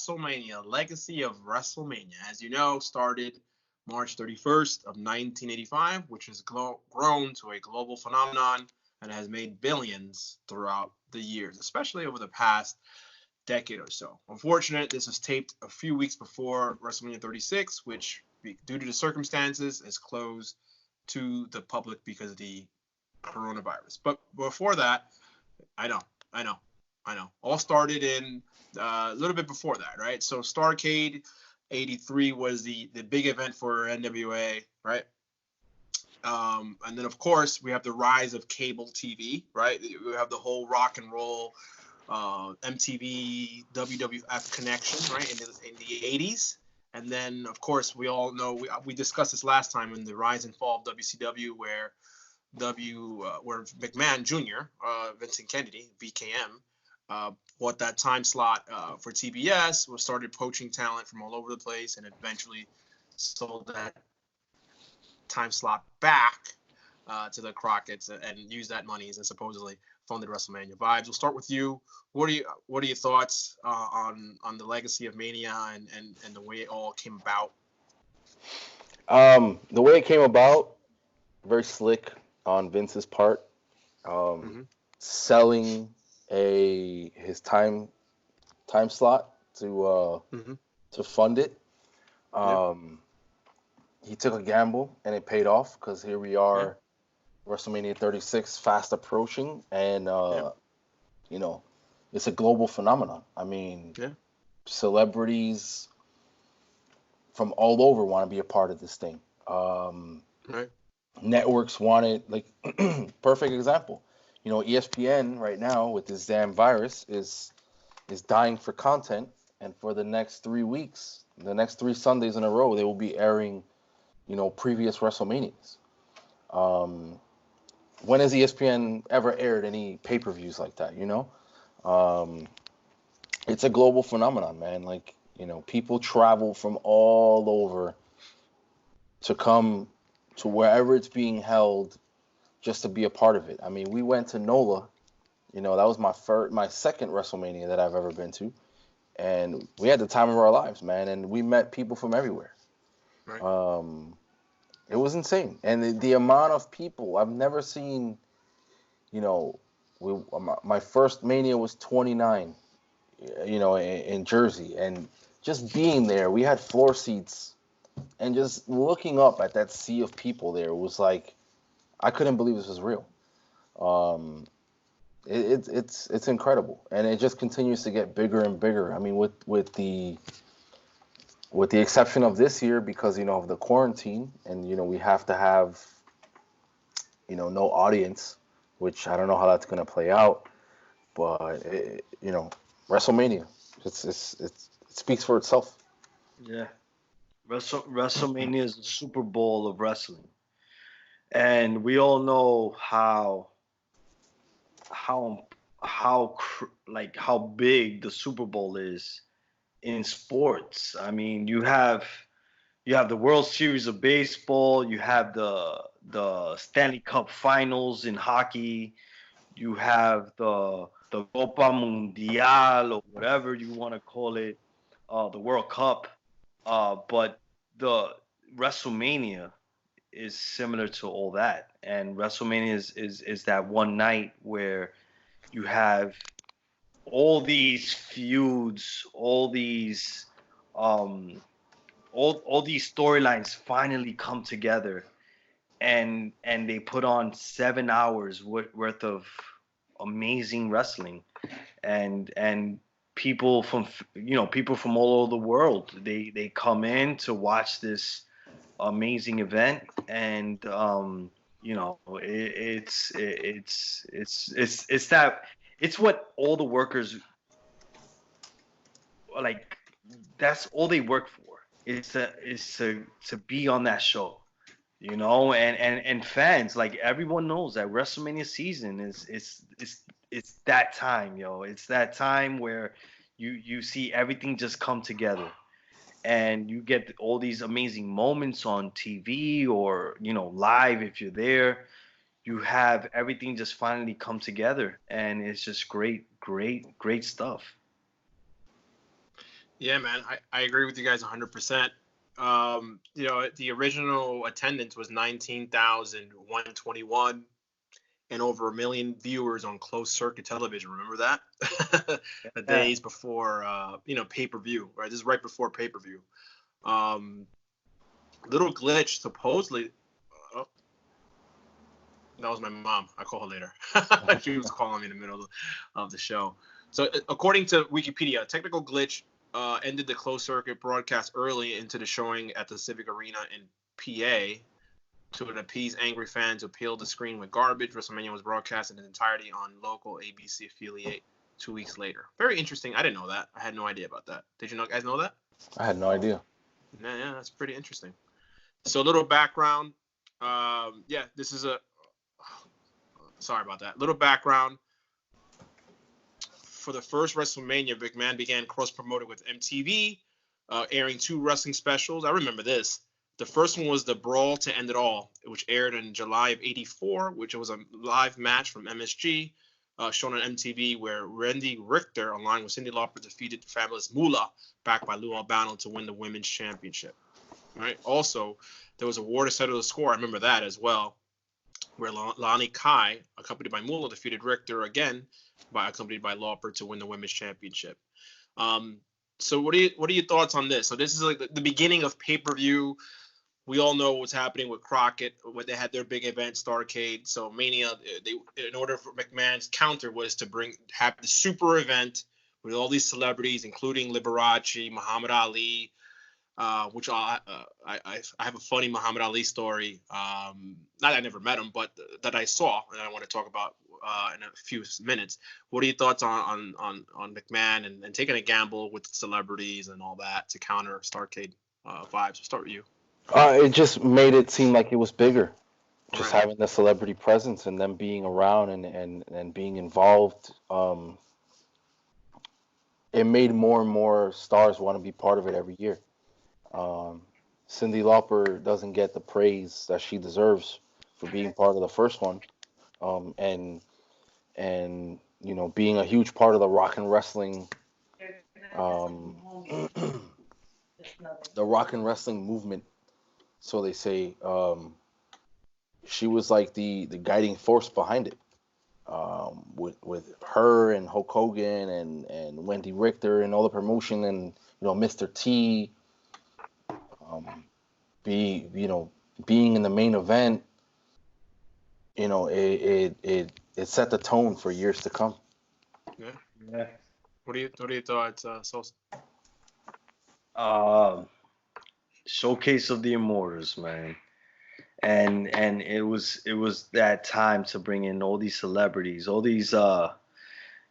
WrestleMania, Legacy of WrestleMania. As you know, started March 31st of 1985, which has grown to a global phenomenon and has made billions throughout the years, especially over the past decade or so. Unfortunately, this was taped a few weeks before WrestleMania 36, which, due to the circumstances, is closed to the public because of the coronavirus. But before that, I know. All started in a little bit before that, right? So Starrcade '83 was the big event for NWA, right? And then, of course, we have the rise of cable TV, right? We have the whole rock and roll MTV WWF connection, right, in the 80s. And then, of course, we all know, we discussed this last time in the rise and fall of WCW, where where McMahon Jr., Vincent Kennedy, VKM, bought that time slot for TBS, started poaching talent from all over the place, and eventually sold that time slot back to the Crockett's and used that money and supposedly funded WrestleMania. Vibes, we'll start with you. What are your thoughts on the legacy of Mania and the way it all came about? The way it came about, very slick on Vince's part, selling his time slot to fund it. He took a gamble and it paid off, because here we are, WrestleMania 36 fast approaching, and you know, it's a global phenomenon. I mean, celebrities from all over want to be a part of this thing. Networks want it. Like, perfect example. You know, ESPN right now with this damn virus is dying for content, and for the next 3 weeks, the next 3 Sundays in a row, they will be airing, you know, previous WrestleManias. When has ESPN ever aired any pay-per-views like that, you know? It's a global phenomenon, man. Like, you know, people travel from all over to come to wherever it's being held just to be a part of it. I mean, we went to NOLA, you know, that was my second WrestleMania that I've ever been to, and we had the time of our lives, man, and we met people from everywhere. It was insane. And the amount of people, I've never seen, you know, my first Mania was 29, you know, in Jersey. And just being there, we had floor seats, and just looking up at that sea of people there was like, I couldn't believe this was real. It's incredible. And it just continues to get bigger and bigger. I mean, with the exception of this year, because, you know, of the quarantine, and, you know, we have to have, you know, no audience, which I don't know how that's going to play out, but you know, WrestleMania, it speaks for itself. Yeah, WrestleMania is the Super Bowl of wrestling, and we all know how big the Super Bowl is in sports. I mean, you have the World Series of Baseball, you have the Stanley Cup Finals in hockey, you have the Copa Mundial, or whatever you want to call it, the World Cup. But the WrestleMania is similar to all that, and WrestleMania is that one night where you have all these feuds, all these storylines finally come together, and they put on 7 hours worth of amazing wrestling, and people from all over the world, they come in to watch this amazing event, and you know, it's what all the workers, like, that's all they work for. It's to be on that show, you know, and fans, like, everyone knows that WrestleMania season it's that time, yo. It's that time where you see everything just come together, and you get all these amazing moments on TV, or, you know, live if you're there. You have everything just finally come together, and it's just great stuff. Yeah, man, I agree with you guys 100%. The original attendance was 19,121 and over 1 million viewers on closed circuit television. Remember that? The Yeah. days before, pay-per-view, right? This is right before pay-per-view. Um, Little glitch, supposedly. Oh, that was my mom. I'll call her later. She was calling me in the middle of the show. So, according to Wikipedia, technical glitch ended the closed circuit broadcast early into the showing at the Civic Arena in PA to appease angry fans who peeled the screen with garbage. WrestleMania was broadcast in its entirety on local ABC affiliate 2 weeks later. Very interesting. I didn't know that. I had no idea about that. Did you guys know that? I had no idea. Yeah, that's pretty interesting. So, a little background. This is a. Sorry about that. Little background. For the first WrestleMania, McMahon began cross-promoting with MTV, airing 2 wrestling specials. I remember this. The first one was The Brawl to End It All, which aired in July of '84, which was a live match from MSG, shown on MTV, where Randy Richter, along with Cyndi Lauper, defeated the fabulous Moolah, backed by Lou Albano, to win the women's championship. Right. Also, there was a war to settle the score. I remember that as well, where Lonnie Kai, accompanied by Moolah, defeated Richter again, accompanied by Lauper, to win the women's championship. So what are your thoughts on this? So this is like the beginning of pay-per-view. We all know what's happening with Crockett when they had their big event, Starrcade. So Mania, in order for McMahon's counter was to have the super event with all these celebrities, including Liberace, Muhammad Ali, which I have a funny Muhammad Ali story. Not that I never met him, but that I saw, and I want to talk about in a few minutes. What are your thoughts on McMahon and taking a gamble with celebrities and all that to counter Starrcade vibes? We'll start with you. It just made it seem like it was bigger. Just Right. having the celebrity presence and them being around and being involved. It made more and more stars want to be part of it every year. Cyndi Lauper doesn't get the praise that she deserves for being part of the first one, and being a huge part of the rock and wrestling, um, the rock and wrestling movement. So they say she was like the guiding force behind it. With her and Hulk Hogan and Wendy Richter and all the promotion and Mr. T, being in the main event, it set the tone for years to come. Yeah. Yeah. What are your thoughts, Sosa? Showcase of the Immortals, man. And it was that time to bring in all these celebrities, all these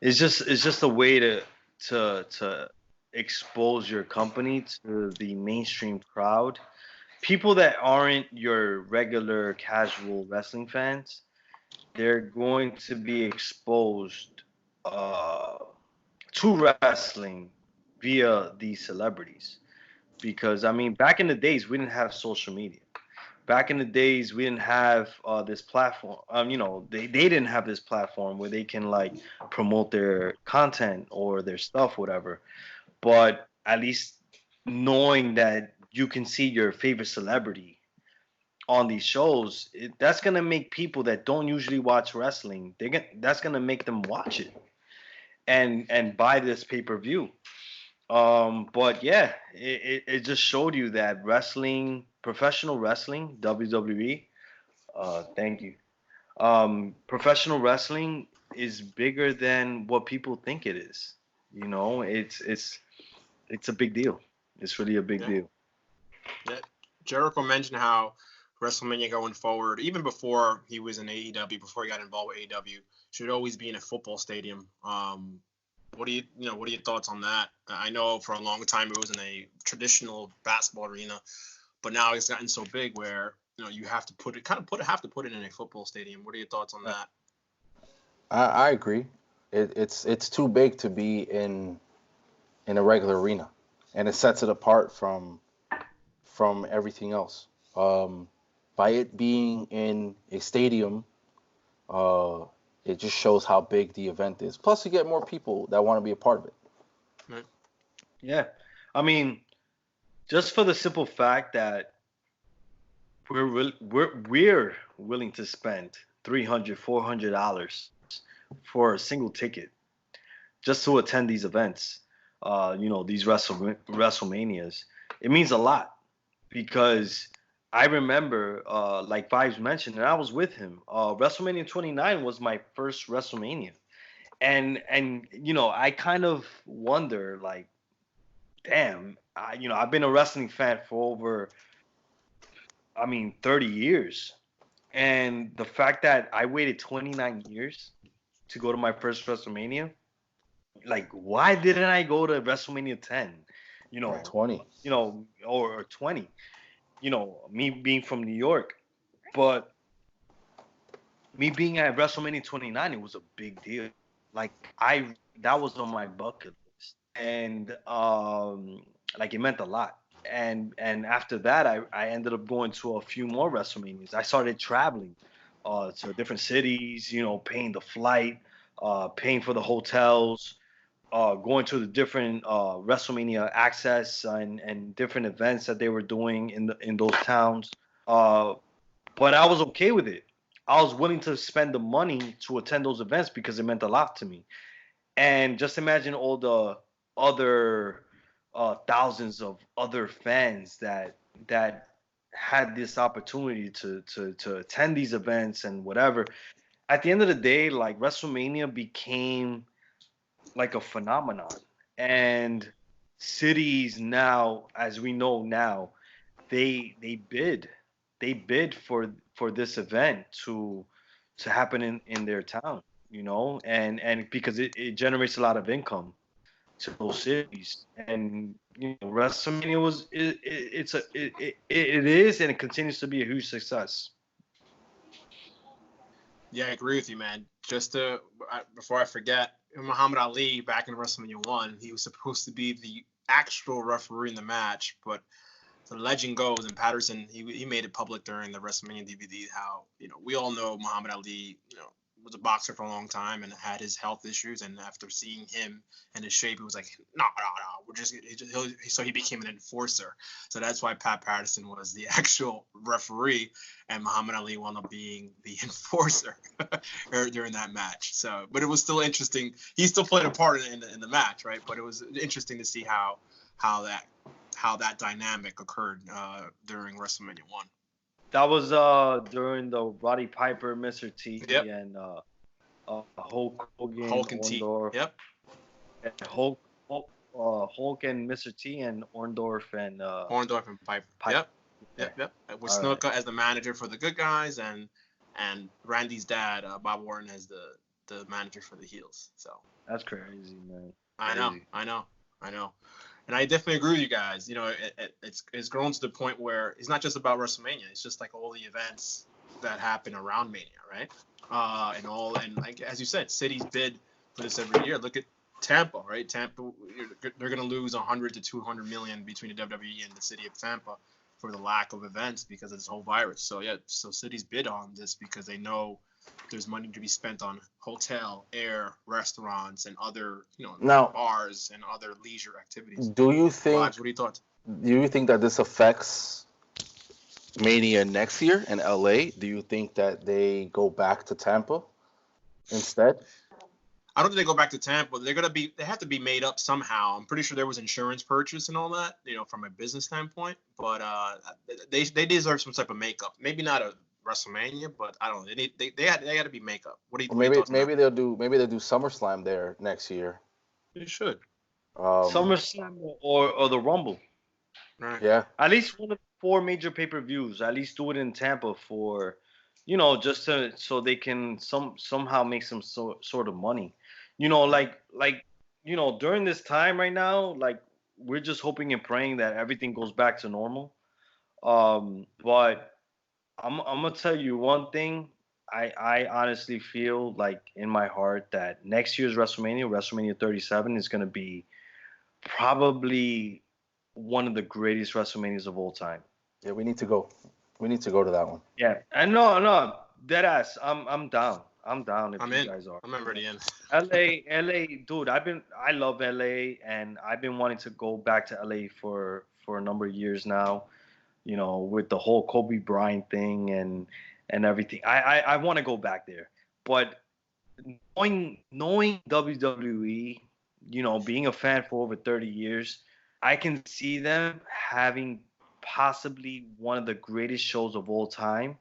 it's just a way to expose your company to the mainstream crowd. People that aren't your regular casual wrestling fans, they're going to be exposed uh, to wrestling via these celebrities. Because I mean, back in the days, we didn't have social media. Back in the days, we didn't have this platform. They didn't have this platform where they can like promote their content or their stuff, whatever. But at least knowing that you can see your favorite celebrity on these shows, that's gonna make people that don't usually watch wrestling, that's gonna make them watch it and buy this pay-per-view. But yeah, it just showed you that wrestling, professional wrestling, WWE, thank you. Professional wrestling is bigger than what people think it is. It's a big deal. It's really a big Yeah. deal. Yeah. Jericho mentioned how WrestleMania going forward, even before he was in AEW, before he got involved with AEW, should always be in a football stadium. What are your thoughts on that? I know for a long time it was in a traditional basketball arena, but now it's gotten so big where you have to put it in a football stadium. What are your thoughts on that? I agree. It's too big to be in a regular arena, and it sets it apart from everything else. By it being in a stadium, it just shows how big the event is. Plus, you get more people that want to be a part of it. Right. Yeah. I mean, just for the simple fact that we're willing to spend $300-$400 for a single ticket just to attend these events, these WrestleManias. It means a lot because I remember, like Vibes mentioned, and I was with him. WrestleMania 29 was my first WrestleMania, and I kind of wonder, like, damn, I've been a wrestling fan for over, 30 years, and the fact that I waited 29 years to go to my first WrestleMania, like, why didn't I go to WrestleMania 10? Or 20. Or 20. Me being from New York, but me being at WrestleMania 29, it was a big deal. Like, that was on my bucket list, and like, it meant a lot. And after that, I ended up going to a few more WrestleManias. I started traveling to different cities, paying the flight, paying for the hotels, going to the different WrestleMania access and different events that they were doing in those towns. But I was okay with it. I was willing to spend the money to attend those events because it meant a lot to me. And just imagine all the other thousands of other fans that had this opportunity to attend these events and whatever. At the end of the day, like, WrestleMania became like a phenomenon, and cities now, as we know now, they bid for this event to happen in their town, and because it generates a lot of income to those cities. And WrestleMania it is, and it continues to be a huge success. Yeah, I agree with you, man. Before I forget, Muhammad Ali back in WrestleMania 1, he was supposed to be the actual referee in the match, but the legend goes, and Patterson, he made it public during the WrestleMania DVD how, we all know Muhammad Ali, was a boxer for a long time and had his health issues, and after seeing him and his shape, he was like, no, so he became an enforcer. So that's why Pat Patterson was the actual referee, and Muhammad Ali wound up being the enforcer during that match. So, but it was still interesting. He still played a part in the match, right? But it was interesting to see how that dynamic occurred during WrestleMania 1. That was during the Roddy Piper, Mr. T, Yep. and Hulk Hogan, Hulk and T. Orndorff. Yep. And Hulk and Mr. T, and Orndorff and Orndorff and Piper. Yep. With Snuka as the manager for the good guys, and Randy's dad, Bob Orton, as the manager for the heels. So that's crazy, man. I know. And I definitely agree with you guys. It's grown to the point where it's not just about WrestleMania. It's just like all the events that happen around Mania, right? And like, as you said, cities bid for this every year. Look at Tampa, right? Tampa, they're going to lose 100 to 200 million between the WWE and the city of Tampa for the lack of events because of this whole virus. So cities bid on this because they know there's money to be spent on hotel, air, restaurants, and other, bars and other leisure activities. Do you think? Vibes, what are your thoughts? Do you think that this affects Mania next year in LA? Do you think that they go back to Tampa instead? I don't think they go back to Tampa. They have to be made up somehow. I'm pretty sure there was insurance purchase and all that, from a business standpoint. But they deserve some type of makeup. Maybe not a WrestleMania, but I don't know. They got to be makeup. What do you think? Maybe they'll do SummerSlam there next year. They should. SummerSlam or the Rumble. Right. Yeah. At least one of the 4 major pay-per-views. At least do it in Tampa for, just so they can somehow make some sort of money. During this time right now, like, we're just hoping and praying that everything goes back to normal. But I'm gonna tell you one thing. I honestly feel like in my heart that next year's WrestleMania 37, is gonna be probably one of the greatest WrestleManias of all time. Yeah, we need to go. We need to go to that one. Yeah, and no, dead ass. I'm down. I'm down if I'm you in. guys are. I'm already in. LA, dude. I love LA, and I've been wanting to go back to LA for a number of years now. You know, with the whole Kobe Bryant thing and everything. I want to go back there, but knowing WWE, you know, being a fan for over 30 years, I can see them having possibly one of the greatest shows of all time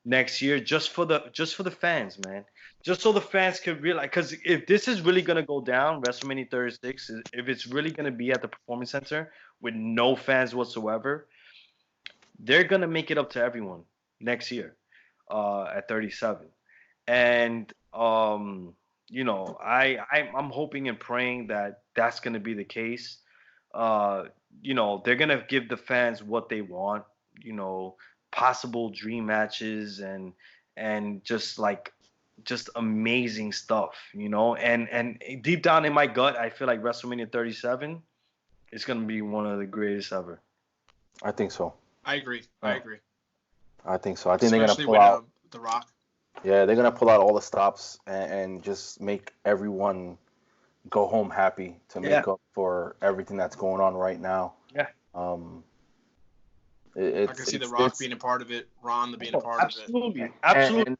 next year, just for the fans, man. Just so the fans could realize, because if this is really gonna go down, WrestleMania 36, if it's really gonna be at the Performance Center with no fans whatsoever, they're gonna make it up to everyone next year, at 37. And you know, I'm hoping and praying that that's gonna be the case. Uh, you know, they're gonna give the fans what they want. You know, possible dream matches and just amazing stuff. You know, and deep down in my gut, I feel like WrestleMania 37 is gonna be one of the greatest ever. I think so. I agree. I Yeah, agree. I think so. I think they're gonna Especially pull with out. The Rock. Yeah, they're gonna pull out all the stops and just make everyone go home happy to Yeah, make up for everything that's going on right now. yeah. Um, I can see The it's Rock being a part of it. Ron being a Oh, part of it. absolutely, absolutely. and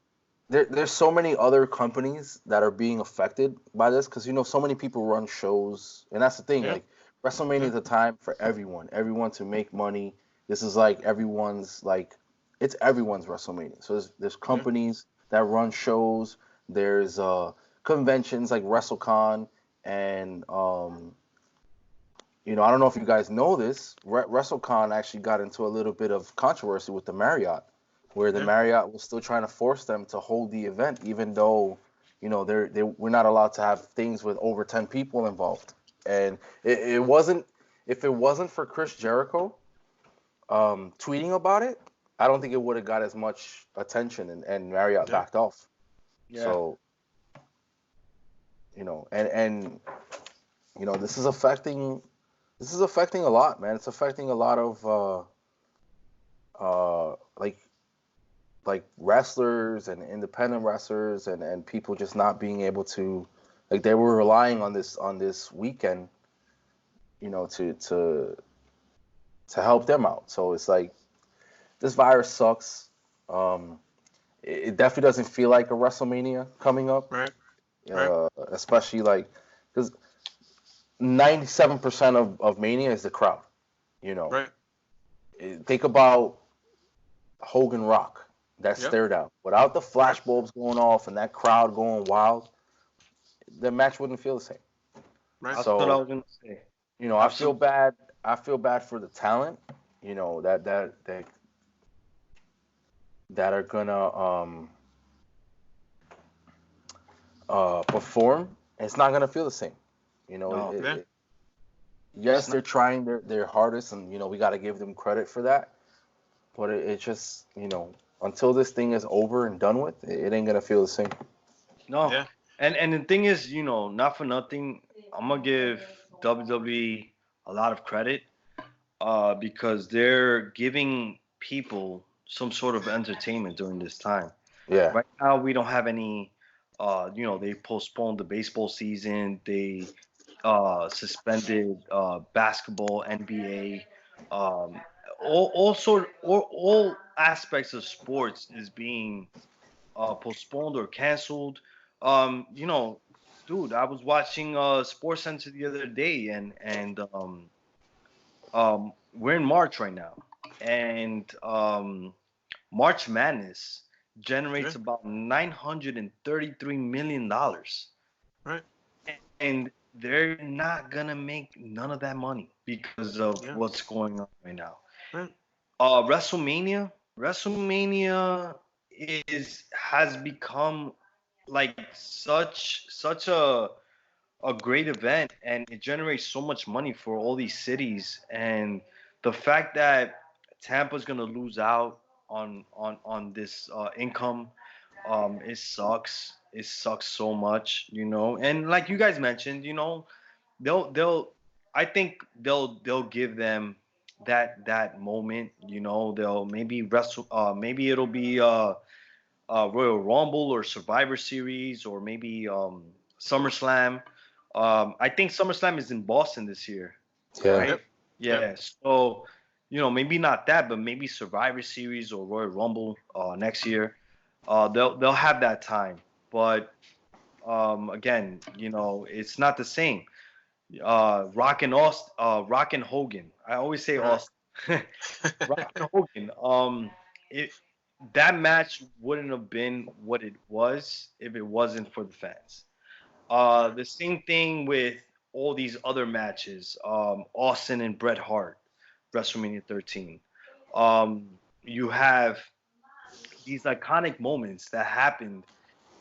there's so many other companies that are being affected by this because so many people run shows, and that's the thing. Yeah. Like WrestleMania Yeah. is a time for everyone to make money. This is like it's everyone's WrestleMania. So there's Yeah. companies that run shows. There's conventions like WrestleCon, and I don't know if you guys know this. WrestleCon actually got into a little bit of controversy with the Marriott, where the Yeah. Marriott was still trying to force them to hold the event, even though, we're not allowed to have things with over 10 people involved. And it wasn't, if it wasn't for Chris Jericho tweeting about it, I don't think it would have got as much attention, and Marriott Yeah. backed off. Yeah. So, and this is affecting a lot, man. It's affecting a lot of like wrestlers and independent wrestlers and people just not being able to, like, they were relying on this weekend, to help them out. So it's like this virus sucks. It definitely doesn't feel like a WrestleMania coming up, Right. Right. especially like because 97% of Mania is the crowd. You know, Right. Think about Hogan Rock, that Yep. stare down. Without the flashbulbs going off and that crowd going wild, the match wouldn't feel the same. Right. That's what I So, was gonna say. I feel Absolutely. bad. I feel bad for the talent, that are gonna perform. And it's not gonna feel the same. You know, No, Yeah. yes, it's not. they're trying their hardest, and we got to give them credit for that. But it just, until this thing is over and done with, it ain't gonna feel the same. No. Yeah. And the thing is, not for nothing, I'm gonna give WWE a lot of credit, because they're giving people some sort of entertainment during this time. Yeah, Right now, we don't have any. They postponed the baseball season. They suspended basketball, NBA, um, all aspects of sports is being postponed or canceled. You know, dude, I was watching Sports Center the other day, and we're in March right now, and March Madness Yeah. generates about $933 million, Right. and they're not gonna make none of that money because of Yeah. what's going on right now. Right. WrestleMania has become like such a great event, and it generates so much money for all these cities. And the fact that Tampa's gonna lose out on this income, it sucks. It sucks so much, And like you guys mentioned, they'll I think they'll give them that moment. They'll maybe wrestle. Maybe it'll be Royal Rumble or Survivor Series or maybe SummerSlam. I think SummerSlam is in Boston this year, Yeah. right? Yep. Yeah. So, maybe not that, but maybe Survivor Series or Royal Rumble next year. They'll have that time, but again, it's not the same. Rock and Hogan. I always say Right. Austin. Rock and Hogan. It that match wouldn't have been what it was if it wasn't for the fans. The same thing with all these other matches. Austin and Bret Hart, WrestleMania 13. You have these iconic moments that happened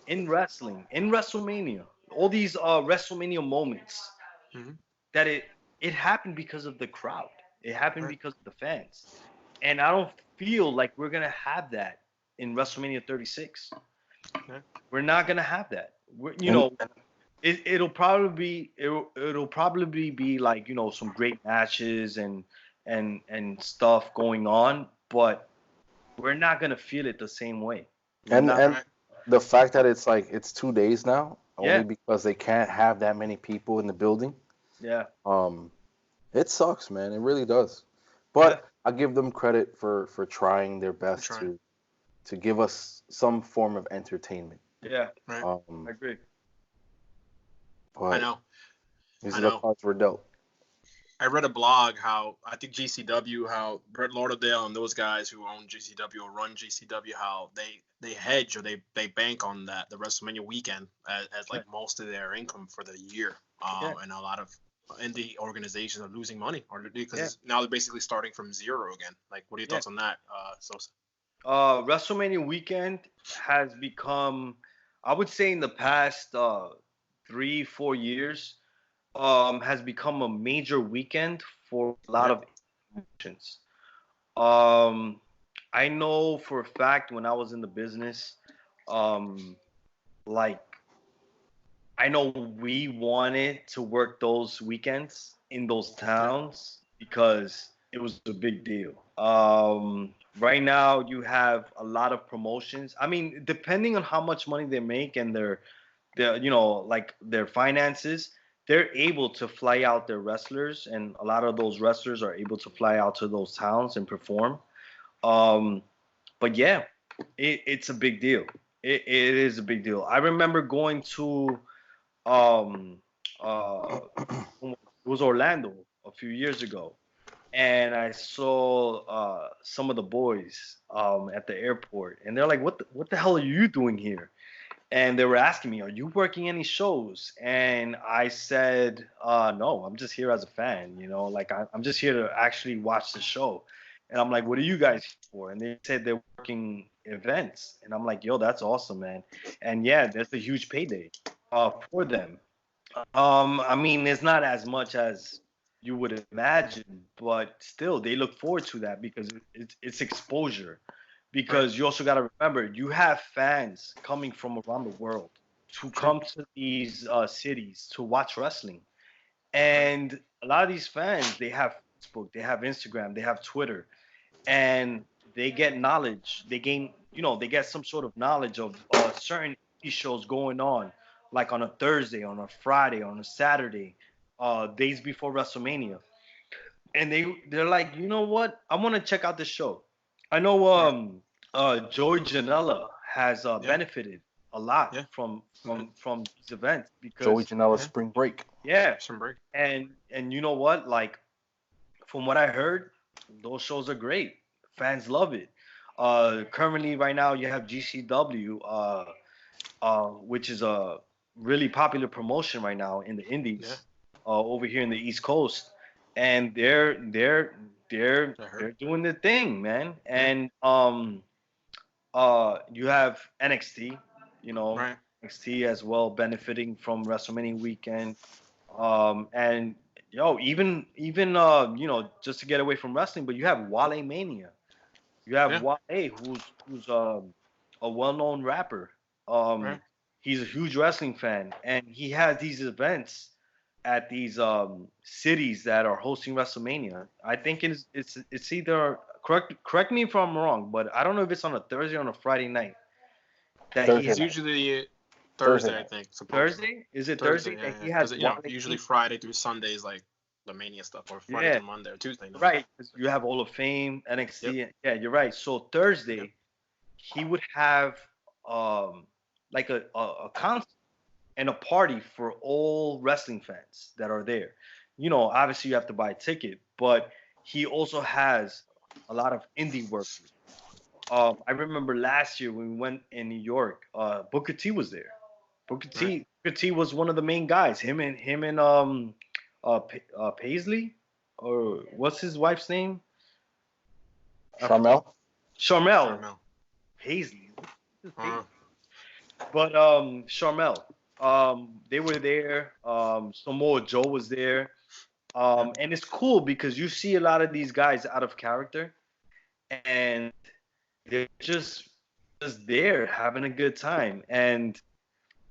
in wrestling, in WrestleMania. All these WrestleMania moments Mhm. that it happened because of the crowd. It happened Right. because of the fans. And I don't feel like we're gonna have that in WrestleMania 36. Yeah. We're not gonna have that. And It'll probably be like some great matches and stuff going on, but we're not gonna feel it the same way. We're and not. and Right. the fact that it's like it's 2 days now, only Yeah, because they can't have that many people in the building. yeah, Um, it sucks, man. It really does. yeah, But I give them credit for trying their I'm best trying. to give us some form of entertainment. yeah. Right. I agree. I But know. these I are the know. cards we're dealt. I read a blog how I think GCW, how Brett Lauderdale and those guys who own GCW or run GCW, how they hedge or they bank on that the WrestleMania weekend as Yeah, like most of their income for the year. yeah, And a lot of indie organizations are losing money or yeah, because now they're basically starting from zero again. Like, what are your yeah. thoughts on that, Sosa? WrestleMania weekend has become, I would say, in the past 3, 4 years, has become a major weekend for a lot Yeah. of promotions. Um, I know for a fact when I was in the business, um, like I know we wanted to work those weekends in those Yeah. towns because it was a big deal. Right now, you have a lot of promotions. I mean, depending on how much money they make and like their finances, they're able to fly out their wrestlers, and a lot of those wrestlers are able to fly out to those towns and perform. Um, but yeah, it's a big deal. It is a big deal. I remember going to um it was Orlando a few years ago, and I saw some of the boys at the airport, and they're like, what the hell are you doing here?" And they were asking me, "Are you working any shows?" And I said, "No, I'm just here as a fan. Like I'm just here to actually watch the show." And I'm like, "What are you guys here for?" And they said they're working events, and I'm like, "Yo, that's awesome, man." And yeah, that's a huge payday for them. I mean, it's not as much as you would imagine, but still, they look forward to that because it's exposure. Right. Because you also got to remember, you have fans coming from around the world to True. come to these cities to watch wrestling, Right. and a lot of these fans, they have Facebook, they have Instagram, they have Twitter, and they get knowledge. They gain, they get some sort of knowledge of certain TV shows going on, like on a Thursday, on a Friday, on a Saturday, days before WrestleMania, and they're like, you know what? I want to check out this show. I know Right. Joey Janela has Yeah. benefited a lot Yeah. from Yeah. these events Joey because Janela Yeah. spring break. yeah, Some break. and you know what? Like from what I heard, those shows are great. Fans love it. Currently, right now, you have GCW, which is a really popular promotion right now in the Yeah. Indies, over here in the East Coast, and they're I heard. they're doing the thing, man. Yeah. And you have NXT, Right. NXT as well benefiting from WrestleMania weekend. And even just to get away from wrestling, but you have Wale Mania. You have Yeah. Wale, who's a well-known rapper. Um, Right. he's a huge wrestling fan, and he has these events at these cities that are hosting WrestleMania. I think it's either correct me if I'm wrong, but I don't know if it's on a Thursday or on a Friday night. that Thursday he It's has. night. usually Thursday Thursday, I night. think. Supposedly. Thursday? Is it Thursday, Thursday yeah, that yeah. he has Because Wale usually King? Friday through Sunday is like the Mania stuff, or Friday Yeah, through Monday, or Tuesday. No. right. 'Cause you have Hall of Fame, Yep. NXT. Yeah, you're right. So Yep. Thursday, he would have like a concert and a party for all wrestling fans that are there. Obviously you have to buy a ticket, but he also has a lot of indie workers. I remember last year when we went in New York, Booker T was there. Right. Booker T was one of the main guys. Him and Paisley, or what's his wife's name? Charmel? Charmel Carmel. Paisley. Uh, But Charmel, they were there. Samoa Joe was there. And it's cool because you see a lot of these guys out of character, and they're just there having a good time. And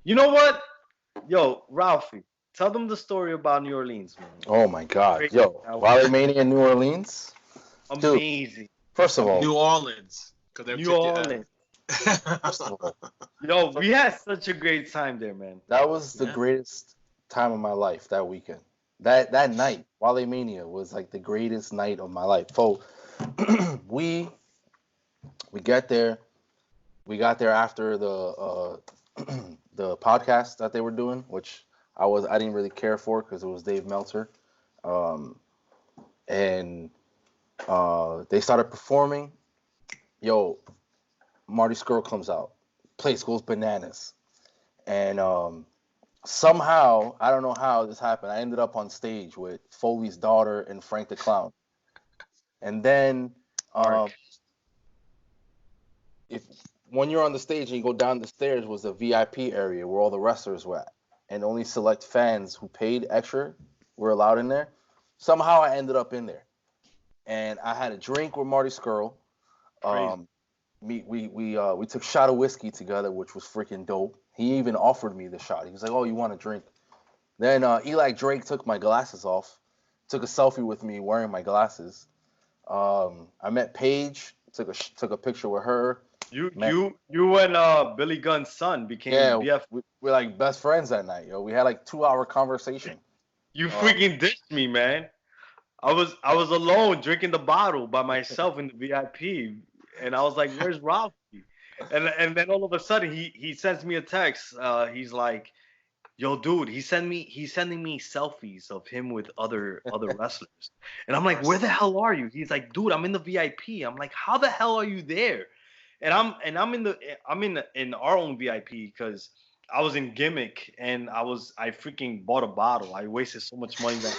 you know what? Yo, Ralphie, tell them the story about New Orleans, man. Oh my God. Great. Yo, Wale Mania in New Orleans? Dude, Amazing. first of all, New Orleans, because they're New Orleans. first of all, Yo, we had such a great time there, man. that was the Yeah. greatest time of my life that weekend. That night, Wale Mania was like the greatest night of my life. So we get there. We got there after the the podcast that they were doing, which I didn't really care for because it was Dave Meltzer, and they started performing. Yo, Marty Skrull comes out, place goes bananas, and somehow I don't know how this happened. I ended up on stage with Foley's daughter and Frank the Clown, and then Mark. if when you're on the stage and you go down the stairs was the VIP area where all the wrestlers were at, and only select fans who paid extra were allowed in there. Somehow I ended up in there, and I had a drink with Marty Skrull. Crazy. We took a shot of whiskey together, which was freaking dope. He even offered me the shot. He was like, "Oh, you want a drink?" Then Eli Drake took my glasses off, took a selfie with me wearing my glasses. I met Paige, took a picture with her. You Man. you and Billy Gunn's son became Yeah, BF. we're like best friends that night, yo. We had like 2 hour conversation. You freaking ditched me, man. I was alone drinking the bottle by myself in the VIP, and I was like, "Where's Ralphie?" And then all of a sudden he sends me a text. He's like, "Yo, dude," he's sending me selfies of him with other wrestlers, and I'm like, "Where the hell are you?" He's like, "Dude, I'm in the VIP." I'm like, "How the hell are you there?" And I'm in our own VIP because I was in gimmick and I freaking bought a bottle. I wasted so much money that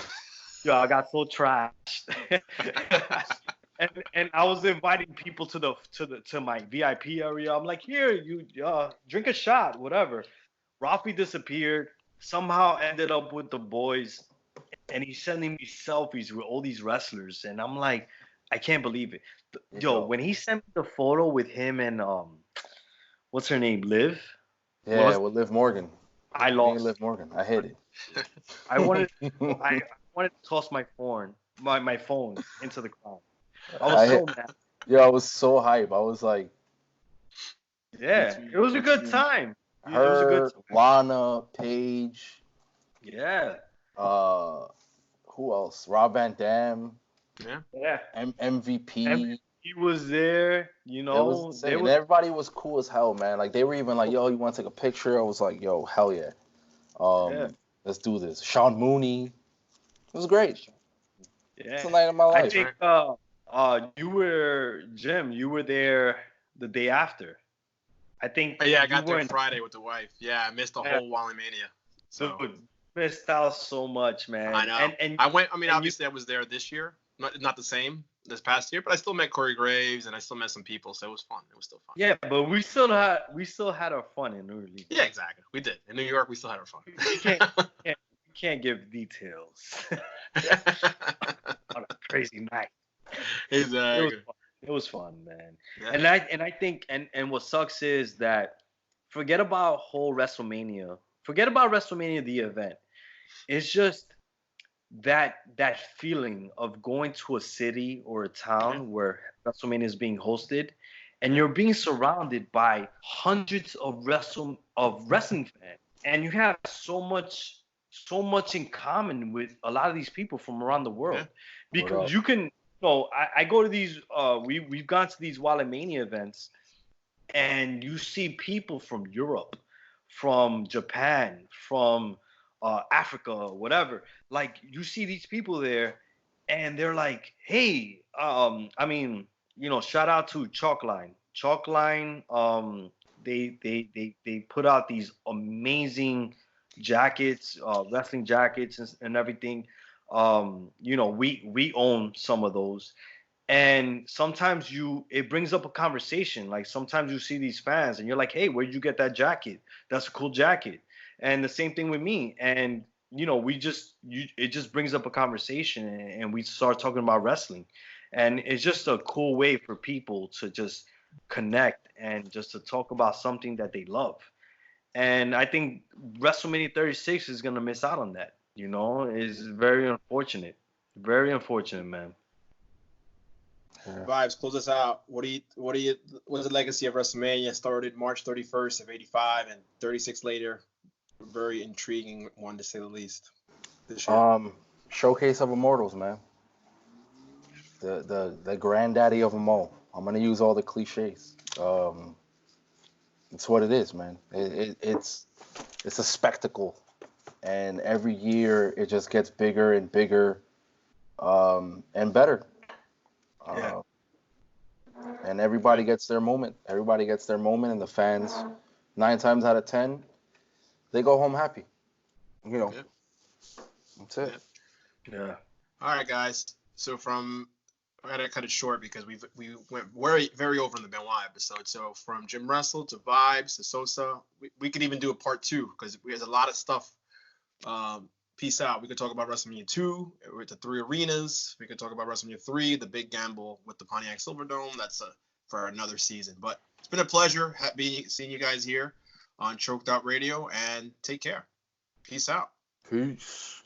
yo, I got so trashed. and I was inviting people to my VIP area. I'm like, here, you drink a shot, whatever. Rafi disappeared. Somehow ended up with the boys, and he's sending me selfies with all these wrestlers, and I'm like, I can't believe it. Yo, when he sent me the photo with him and what's her name, Liv? Yeah, with Liv Morgan. I Me and lost. Liv Morgan. I hit it. I wanted I wanted to toss my phone into the crowd. I was so mad. Yo, I was so hype. I was like, Yeah, it was a good time. It was a good her, time. Lana, Paige, Yeah. who else? Rob Van Dam, Yeah. Yeah. MVP. He was there, It was insane. And everybody was cool as hell, man. Like they were even like, "Yo, you want to take a picture?" I was like, "Yo, hell yeah, Yeah. let's do this." Sean Mooney, it was great. Yeah. It's the night of my I life. think Jim, you were there the day after. I think Yeah, I you got there weren't Friday with the wife. Yeah, I missed the whole Wally Mania. So dude, missed out so much, man. I know. And I went. I mean, obviously, I was there this year. Not the same this past year, but I still met Corey Graves and I still met some people, so it was fun. It was still fun. yeah, but we still had our fun in New Orleans. Yeah, exactly. We did. In New York, we still had our fun. We can't give details on a crazy night. Exactly. It was fun, man. Yeah. And I think and what sucks is that forget about WrestleMania the event. It's just that feeling of going to a city or a town where WrestleMania is being hosted and you're being surrounded by hundreds of wrestling fans, and you have so much in common with a lot of these people from around the world, because you can. I go to these. We've gone to these WrestleMania events, and you see people from Europe, from Japan, from Africa, whatever. Like, you see these people there, and they're like, "Hey, shout out to Chalkline. Chalkline, they put out these amazing jackets, wrestling jackets and everything. We own some of those, and sometimes it brings up a conversation. Like, sometimes you see these fans and you're like, "Hey, where'd you get that jacket? That's a cool jacket." And the same thing with me. And it just brings up a conversation, and we start talking about wrestling. And it's just a cool way for people to just connect and just to talk about something that they love. And I think WrestleMania 36 is gonna miss out on that. It's very unfortunate. Very unfortunate, man. Yeah. Vibes, close us out. What's the legacy of WrestleMania? Started March 31st of 85 and 36 later. Very intriguing one, to say the least. This year. Showcase of Immortals, man. The granddaddy of them all. I'm gonna use all the cliches. It's what it is, man. It's a spectacle, and every year it just gets bigger and bigger, and better. Yeah. And everybody gets their moment. Everybody gets their moment, and the fans, 9 times out of 10, they go home happy. Yeah. That's it. Yeah. All right, guys. So I gotta cut it short because we went very, very over in the Benoit episode. So from Jim Wrestle to Vibes to Sosa, we could even do a part 2 because there's a lot of stuff. Peace out. We could talk about WrestleMania 2 with the 3 arenas. We could talk about WrestleMania 3, the big gamble with the Pontiac Silverdome. That's for another season. But it's been a pleasure seeing you guys here on Choked Out Radio, and take care. Peace out. Peace.